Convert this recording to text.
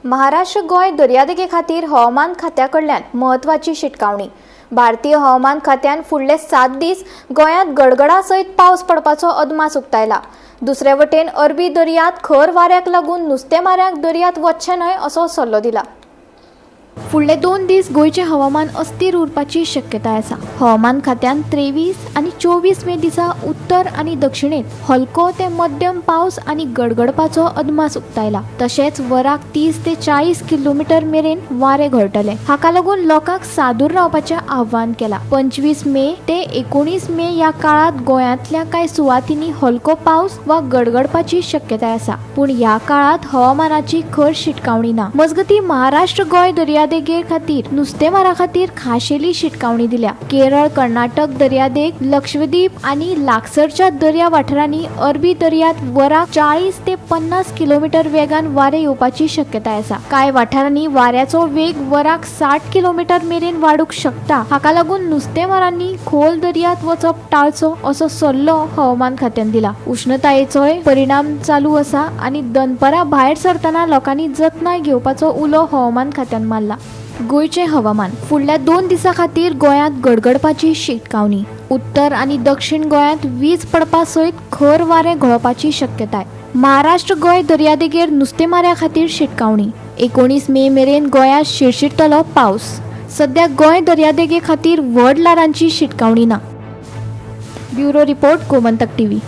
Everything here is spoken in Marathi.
महाराष्ट्र गोय दर्यादेगे खातीर हवामान खात्याकडल्यान म्हत्वाची शिटकावणी। भारतीय हवामान खात्यान फुडले 7 दीस गोंयांत गडगडा सयत पावस पडपाचो अदमास उक्तायला। दुसरे वटेन अरबी दर्यांत खर वाऱ्याक लागून नुस्तेमाऱ्यांक दर्यांत वचचें न्हय असो सल्लो दिला। फुडले 2 दीस गोयचे हवामान अस्थिर उरपाची शक्यताय आसा। हवामान खात्यान 23 आनी 24 मे दिसा उत्तर आनी दक्षिणेत हलको ते मध्यम पावस आनी गडगडपाचो अदमास उक्तायला। तशेंच वराक 30 ते 40 किलोमीटर मेरेन वारे घोळटले। हाका लागून लोकांक सादूर रावपाचें आव्हान केला। 25 मे ते 19 मे या काळात गोंयांतल्या कांय सुवातींनी हलको पावस वा गडगडपाची शक्यताय आसा, पूण ह्या काळात हवामानाची खर शिटकावणी ना। मजगती महाराष्ट्र गोय दर्यादेगे खातीर नुस्तेमारा खातीर खाशेली शिटकावणी दिल्या। केरळ, कर्नाटक दर्यादेग, लक्षद्वीप आनी लागसरच्या दर्या वाठारांनी अरबी दर्यांत वराक 40 ते 50 किलोमीटर वेगान वारे येवपाची शक्यताय आसा। कांय वाठारांनी वाऱ्याचो वेग वराक 60 किलोमीटर मेरेन वाडूंक शकता। हाका लागून नुस्तेमारांनी खोल दर्यांत वचप टाळचो असो सल्लो हवामान खात्यान दिला। उष्णतायेचोय परिणाम चालू आसा आनी दनपारां भायर सरतना लोकांनी जतनाय घेवपाचो उलो हवामान खात्यान मारला। गोयचे हवामान फुडल्या 2 दिसां खातीर गोंयांत गडगडपाची शिटकावणी। उत्तर आनी दक्षिण गोंयांत वीज पडपा सयत खर वारे घोळपाची शक्यताय। महाराष्ट्र गोय दर्यादेगेर नुस्तेमाऱ्या खातीर शिटकावणी। 19 मे मेरेन गोंयांत शिरशिरतलो पावस। सध्या गोंय दर्यादेगे खातीर व्हड ल्हारांची शिटकावणी ना। Bureau report, Gomantak TV.